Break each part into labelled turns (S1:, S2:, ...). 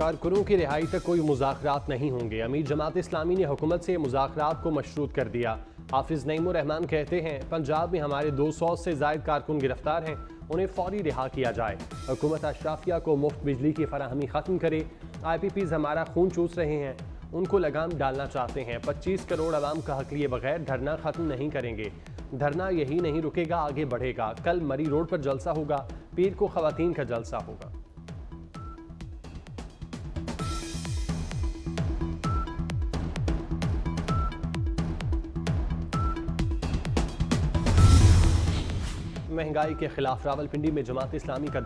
S1: कारकुनों की रिहाई तक कोई मुज़ाकरात नहीं होंगे। अमीर जमात इस्लामी ने हुकूमत से मुज़ाकरात को मशरूत कर दिया। हाफिज नईमुर रहमान कहते हैं, पंजाब में हमारे 200 से ज़ायद कारकुन गिरफ्तार हैं, उन्हें फौरी रिहा किया जाए। हुकूमत अशराफिया को मुफ्त बिजली की फराहमी ख़त्म करे। IPPs हमारा खून चूस रहे हैं, उनको लगाम डालना चाहते हैं। 25 करोड़ आवाम का हक लिए बगैर धरना ख़त्म नहीं करेंगे। धरना यही नहीं रुकेगा, आगे बढ़ेगा। कल मरी रोड पर जलसा होगा, पीर को ख़वातीन का जलसा होगा। महंगाई के खिलाफ रावलपिंडी में जमात इस्लामी का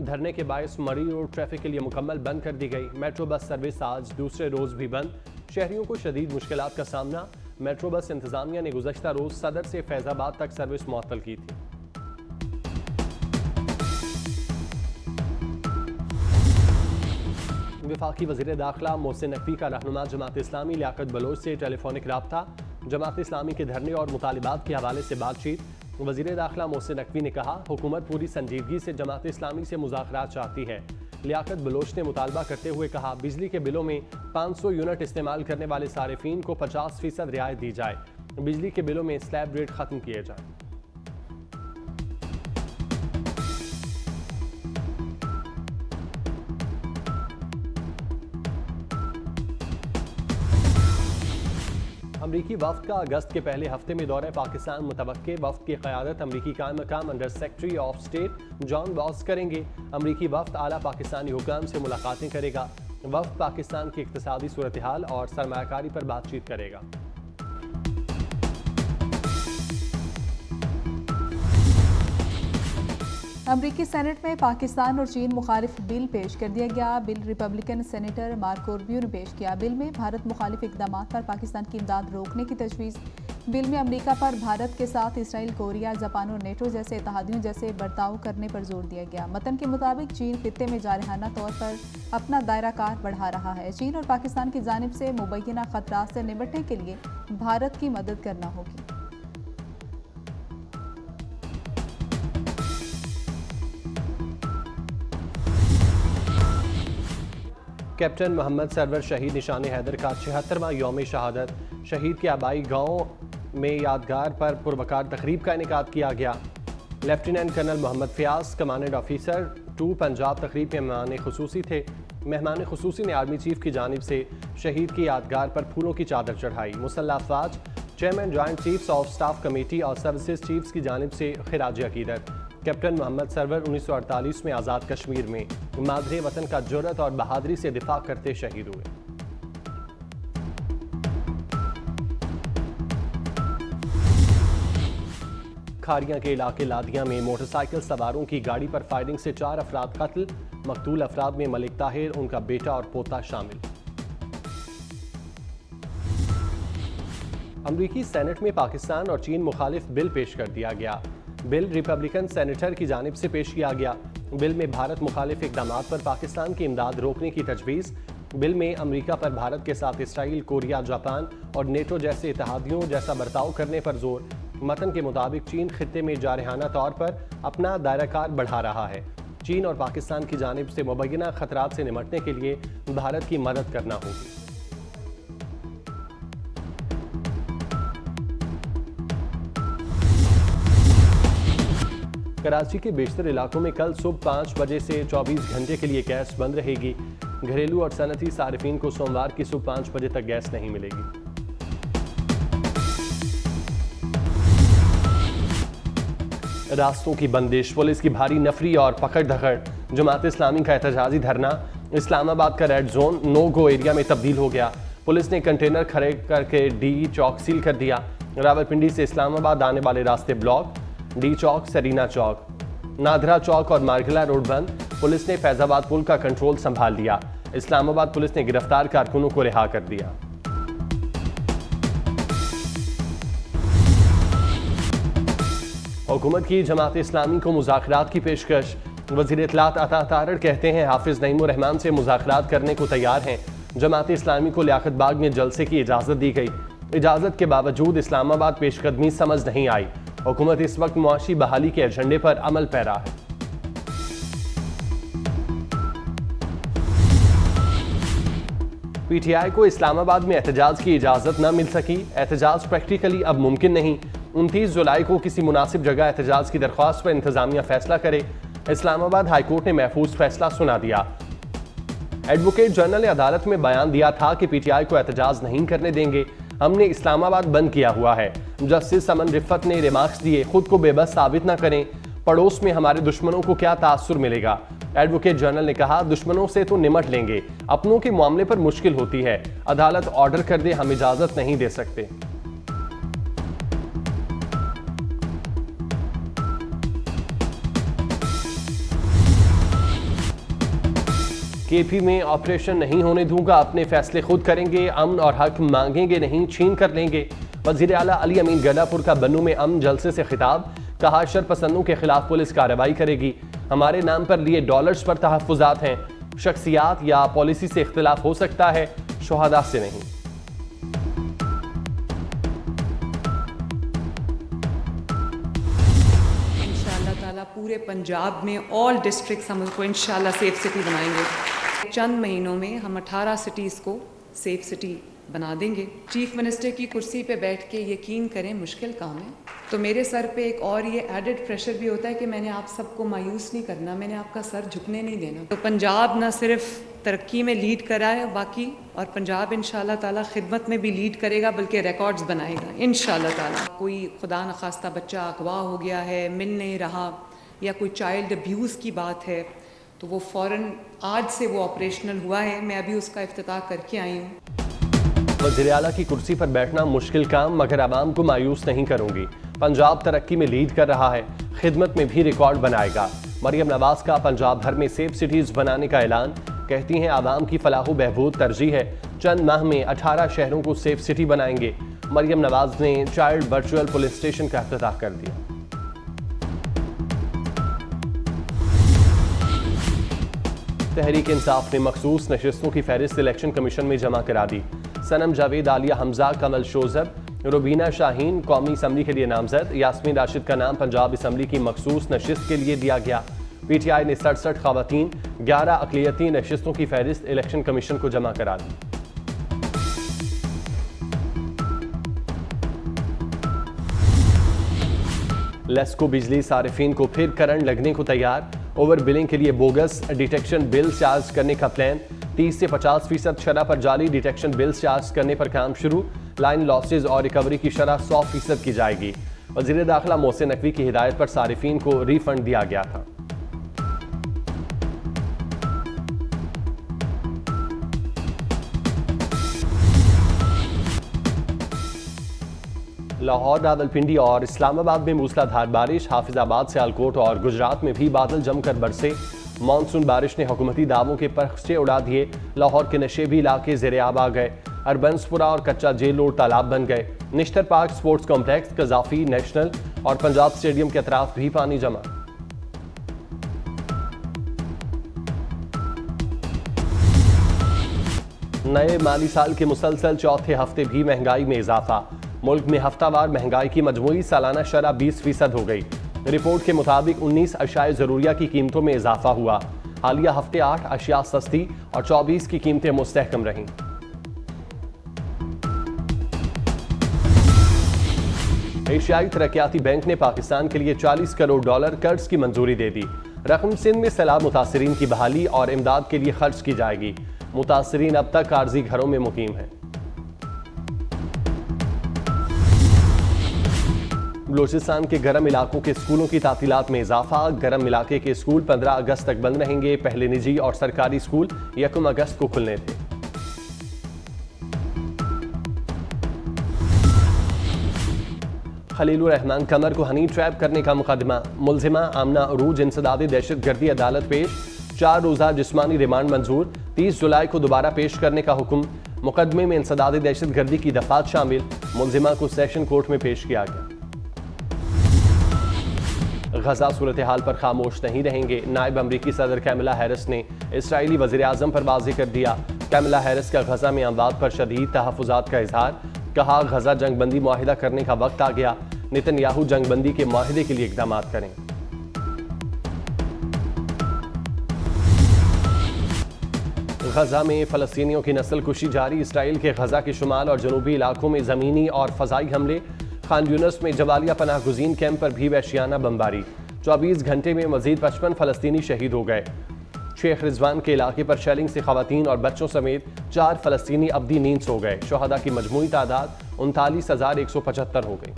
S1: धरने के बायस मरी रोड ट्रैफिक के लिए मुकम्मल बंद कर दी गई। मेट्रो बस सर्विस आज दूसरे रोज भी बंद। शहरियों को शदीद मुश्किलात का सामना। मेट्रो बस इंतजामिया ने गुज़श्ता रोज सदर से फैजाबाद तक सर्विस मुअत्तल की थी। वफाकी वज़ीर दाखिला मोहसिन नकवी का रहनुमा जमात इस्लामी लियाकत बलोच से टेलीफोनिक राब्ता। जमात इस्लामी के धरने और मुतालिबात के हवाले से बातचीत। वज़ीर दाखिला मोहसिन नकवी ने कहा, हुकूमत पूरी संजीदगी से जमात इस्लामी से मुज़ाकरात चाहती है। लियाकत बलोच ने मुतालबा करते हुए कहा, बिजली के बिलों में 500 यूनिट इस्तेमाल करने वाले सारिफीन को 50% रियायत दी जाए। बिजली के बिलों में स्लैब रेट ख़त्म किए जाए। अमरीकी वफ़द का अगस्त के पहले हफ्ते में दौरे पाकिस्तान मुतवक्के। वफ़द की क़यादत अमरीकी कायम मकाम under secretary of state John boss करेंगे। अमरीकी वफ़द आला पाकिस्तानी हुकाम से मुलाकातें करेगा। वफ़द पाकिस्तान की इक़्तिसादी सूरत हाल और सरमायाकारी पर बातचीत करेगा।
S2: अमरीकी सेनेट में पाकिस्तान और चीन मुखालिफ बिल पेश कर दिया गया। Bill Republican senator Marco Rubio ने पेश किया। बिल में भारत मुखालिफ इक़दाम पर पाकिस्तान की इमदाद रोकने की तजवीज़। बिल में अमरीका पर भारत के साथ इसराइल, कोरिया, जापान और नेटो जैसे इत्तेहादियों जैसे बर्ताव करने पर जोर दिया गया। मतन के मुताबिक चीन खित्ते में जारहाना तौर पर अपना दायरा कार बढ़ा रहा है। चीन और पाकिस्तान की जानिब से मुबैना खतरात से निपटने के लिए भारत की मदद करना होगी।
S1: कैप्टन मोहम्मद सरवर शहीद निशान हैदर का 76वां यौम शहादत। शहीद के आबाई गाँव में यादगार पर पुरवकार तकरीब का इनेकाद किया गया। Lieutenant colonel Mohammad Fayaz commandant officer 2 Punjab तकरीब में मेहमान खुसूसी थे। मेहमान खुसूसी ने आर्मी चीफ की जानिब से शहीद की यादगार पर फूलों की चादर चढ़ाई। मुसल्लह अफवाज chairman joint chiefs of staff committee और सर्विसेज चीफ्स की जानिब से खिराज अकीदत। कैप्टन मोहम्मद सरवर 1948 में आज़ाद कश्मीर में मादरे वतन का जुर्रत और बहादुरी से दिफा करते शहीद हुए। खारियां के इलाके लादिया में मोटरसाइकिल सवारों की गाड़ी पर फायरिंग से 4 अफराद कत्ल। मकतूल अफराद में मलिक ताहिर, उनका बेटा और पोता शामिल। अमरीकी सेनेट में पाकिस्तान और चीन मुखालिफ बिल पेश कर दिया गया। बिल रिपब्लिकन सेनेटर की जानिब से पेश किया गया। बिल में भारत मुखालिफ इक़दामात पर पाकिस्तान की इमदाद रोकने की तजवीज़। बिल में अमरीका पर भारत के साथ इसराइल, कोरिया, जापान और नेटो जैसे इत्तेहादियों जैसा बर्ताव करने पर जोर। मतन के मुताबिक चीन खित्ते में जारहाना तौर पर अपना दायरा कार बढ़ा रहा है। चीन और पाकिस्तान की जानिब से मुबैना खतरात से निपटने के लिए भारत की मदद करना होगी। कराची के बेशतर इलाकों में कल सुबह 5 बजे से 24 घंटे के लिए गैस बंद रहेगी। घरेलू और सनती सारिफीन को सोमवार की सुबह 5 बजे तक गैस नहीं मिलेगी। रास्तों की बंदिश, पुलिस की भारी नफरी और पकड़ धकड़। जमात इस्लामी का एहतजाजी धरना। इस्लामाबाद का red zone no go area में तब्दील हो गया। पुलिस ने कंटेनर खड़े करके डी चौक सील कर दिया। रावलपिंडी से इस्लामाबाद आने वाले रास्ते ब्लॉक। डी चौक, सरीना चौक, नादरा चौक और मार्गला रोड बंद। पुलिस ने फैजाबाद पुल का कंट्रोल संभाल लिया। इस्लामाबाद पुलिस ने गिरफ्तार कारकुनों को रिहा कर दिया। हुकूमत की जमात इस्लामी को मुज़ाकरात की पेशकश। वज़ीर इत्तलात अता तारड़ कहते हैं, हाफिज नईमुर रहमान से मुज़ाकरात करने को तैयार हैं। जमात इस्लामी को लियाकत बाग में जलसे की इजाज़त दी गई। इजाज़त के बावजूद इस्लामाबाद पेशकदमी समझ नहीं आई। हुकूमत इस वक्त मुआशी बहाली के एजेंडे पर अमल पैरा है। पीटीआई को इस्लामाबाद में एहतजाज की इजाज़त न मिल सकी। एहतजाज प्रैक्टिकली अब मुमकिन नहीं। 29 जुलाई को किसी मुनासिब जगह एहतजाज की दरख्वास्त पर इंतजामिया फैसला करे। इस्लामाबाद हाईकोर्ट ने महफूज फैसला सुना दिया। एडवोकेट जनरल ने अदालत में बयान दिया था कि पीटीआई को एहतजाज नहीं करने देंगे, हमने इस्लामाबाद बंद किया हुआ है। जस्टिस समन रिफत ने रिमार्क्स दिए, खुद को बेबस साबित न करें, पड़ोस में हमारे दुश्मनों को क्या तासुर मिलेगा। एडवोकेट जनरल ने कहा, दुश्मनों से तो निमट लेंगे, अपनों के मामले पर मुश्किल होती है। अदालत ऑर्डर कर दे, हम इजाजत नहीं दे सकते। केपी में ऑपरेशन नहीं होने दूंगा, अपने फैसले खुद करेंगे, अमन और हक मांगेंगे नहीं, छीन कर लेंगे। वजीर आला अली अमीन गडापुर का बन्नू में अमन जलसे से खिताब, कहा शरपसंदों के खिलाफ पुलिस कार्रवाई करेगी। हमारे नाम पर लिए डॉलर्स पर तहफ्फुजात हैं, शख्सियात या पॉलिसी से इख्तिलाफ हो सकता है, शुहदा से नहीं।
S3: इंशाअल्लाह ताला पूरे पंजाब में ऑल डिस्ट्रिक्ट्स हम उसको इंशाअल्लाह सेफ सिटी बनाएंगे। चंद महीनों में हम 18 सिटीज़ को सेफ सिटी बना देंगे। चीफ मिनिस्टर की कुर्सी पे बैठ के यकीन करें मुश्किल काम है, तो मेरे सर पे एक और ये एडेड प्रेशर भी होता है कि मैंने आप सबको मायूस नहीं करना, मैंने आपका सर झुकने नहीं देना। तो पंजाब ना सिर्फ तरक्की में लीड करा है बाकी, और पंजाब इंशाअल्लाह ताला खिदमत में भी लीड करेगा, बल्कि रिकॉर्ड्स बनाएगा इंशाअल्लाह ताला। कोई खुदा न खास्ता बच्चा अगवा हो गया है, मिल नहीं रहा, या कोई चाइल्ड अब्यूज़ की बात है, तो वो फ़ौरन आज से वो ऑपरेशनल हुआ है। मैं अभी उसका इफ्तिताह करके आई हूँ।
S1: वज़ीर आला की कुर्सी पर बैठना मुश्किल काम, मगर आवाम को मायूस नहीं करूंगी। पंजाब तरक्की में लीड कर रहा है, खिदमत में भी रिकॉर्ड बनाएगा। मरियम नवाज का पंजाब भर में सेफ सिटीज बनाने का ऐलान, कहती हैं आवाम की फलाह बहबूद तरजीह है, चंद माह में 18 शहरों को सेफ सिटी बनाएंगे। मरियम नवाज ने चाइल्ड वर्चुअल पुलिस स्टेशन का इफ्तिताह कर दिया। तहरीक इंसाफ ने मखसूस नशिस्तों की फहरिस्त इलेक्शन कमीशन में जमा करा दी। सनम जावेद, आलिया हमजा, कमल शोजब, रुबीना शाहीन कौमी असम्बली के लिए नामजद। यास्मीन राशिद का नाम पंजाब असम्बली की मखसूस नशिस्त के लिए दिया गया। पीटीआई ने 67 खवातीन, 11 अक़लियती नशिस्तों की फहरिस्त इलेक्शन कमीशन को जमा करा दी। लेस्को बिजली सारिफीन को फिर करंट लगने को तैयार। ओवर बिलिंग के लिए बोगस डिटेक्शन बिल चार्ज करने का प्लान। 30 से 50% शरह पर जाली डिटेक्शन बिल चार्ज करने पर काम शुरू। लाइन लॉसेज और रिकवरी की शरह 100% की जाएगी। वज़ीर दाखिला मोहसिन नकवी की हिदायत पर सारिफीन को रिफंड दिया गया था। लाहौर, रावलपिंडी और इस्लामाबाद में मूसलाधार बारिश। हाफिजाबाद, सियालकोट और गुजरात में भी बादल जमकर बरसे। मानसून बारिश ने हुकूमती दावों के पर्चे उड़ा दिए। लाहौर के नशेबी इलाके ज़ेरे-आब आ गए। अरबंसपुरा और कच्चा जेल रोड तालाब बन गए। Nishtar park sports complex, Gaddafi national और पंजाब स्टेडियम के अतराफ भी पानी जमा। नए माली साल के मुसलसल चौथे हफ्ते भी महंगाई में इजाफा। मुल्क में हफ्तावार महंगाई की मजमूई सालाना शरह 20% हो गई। रिपोर्ट के मुताबिक 19 अशियाए ज़रूरिया की कीमतों में इजाफा हुआ। हालिया हफ्ते 8 अशिया सस्ती और 24 की कीमतें मुस्तहकम रहीं। एशियाई तरक्याती बैंक ने पाकिस्तान के लिए $40 करोड़ कर्ज की मंजूरी दे दी। रकम सिंध में सैलाब मुतासरीन की बहाली और इमदाद के लिए खर्च की जाएगी। मुतासरीन अब तक आर्जी घरों में मुकीम हैं। बलूचिस्तान के गर्म इलाकों के स्कूलों की तातीलात में इजाफा। गर्म इलाके के स्कूल 15 अगस्त तक बंद रहेंगे। पहले निजी और सरकारी स्कूल 1 अगस्त को खुलने थे। खलीलुर रहमान कमर को हनी ट्रैप करने का मुकदमा। मुलजिमा आमना अरूज इंसदादी दहशतगर्दी अदालत पेश। 4 रोज़ा जिस्मानी रिमांड मंजूर। 30 जुलाई को दोबारा पेश करने का हुक्म। मुकदमे में इंसदादी दहशतगर्दी की दफात शामिल। मुलजिमा को सेशन कोर्ट में पेश किया गया। गजा सूरत हाल पर खामोश नहीं रहेंगे। नायब अमरीकी सदर कैमला हैरिस ने इसराइली वज़ीर आज़म पर वाज़ेह कर दिया। कैमला हैरिस का गजा में अमवात पर शदीद तहफ़्फ़ुज़ात का इजहार। कहा, गजा जंगबंदी मुआहिदा करने का वक्त आ गया। नेतन्याहू जंगबंदी के मुआहिदे के लिए इक़दाम करें। गजा में फ़लस्तीनियों की नस्ल कुशी जारी। इसराइल के गजा के शुमाल और जनूबी इलाकों में ज़मीनी और फ़ज़ाई हमले। खान यूनस में जबालिया पनाह गुज़ीन कैंप पर भी वहशियाना बमबारी। 24 घंटे में मज़ीद 55 फ़लस्तीनी शहीद हो गए। शेख रिजवान के इलाके पर शेलिंग से ख़वातीन और बच्चों समेत 4 फ़लस्तीनी अब्दी नींद सो गए। शहदा की मजमूई तादाद 39,175 हो गई।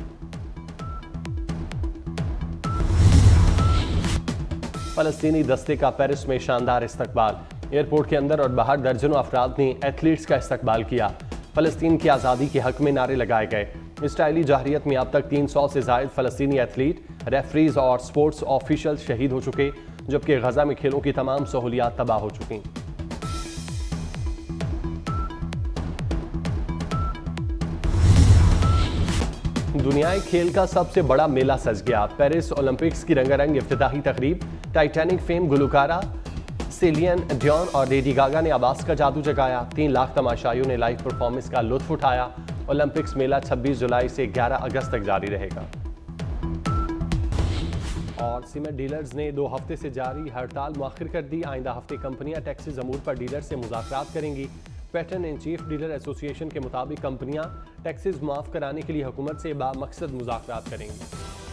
S1: फ़लस्तीनी दस्ते का पेरिस में शानदार इस्तकबाल। एयरपोर्ट के अंदर और बाहर दर्जनों अफराद ने एथलीट्स का इस्तकबाल किया। फ़लस्तीन की आज़ादी के हक में नारे लगाए गए। इसराइली जहरियत में अब तक 300 से ज़ायद फ़लस्तीनी एथलीट, रेफरीज और स्पोर्ट्स ऑफिशियल शहीद हो चुके, जबकि गजा में खेलों की तमाम सहूलियात तबाह हो चुकी। दुनियाई खेल का सबसे बड़ा मेला सज गया। पेरिस ओलंपिक्स की रंगारंग इफ्तिताही तकरीब। टाइटैनिक फेम गुलकारा सेलियन डियोन और लेडी गागा ने आवाज़ का जादू जगाया। 3 लाख तमाशाइयों ने लाइव परफॉर्मेंस का लुत्फ उठाया। ओलंपिक्स मेला 26 जुलाई से 11 अगस्त तक जारी रहेगा। और सीमेंट डीलर्स ने 2 हफ्ते से जारी हड़ताल मुअख्खर कर दी। आइंदा हफ्ते कंपनियां टैक्सेस अमूर पर डीलर से मुज़ाकरात करेंगी। Pattern in chief dealer association के मुताबिक कंपनियां टैक्सेस मुआफ़ कराने के लिए हुकूमत से बामकसद मुज़ाकरात करेंगी।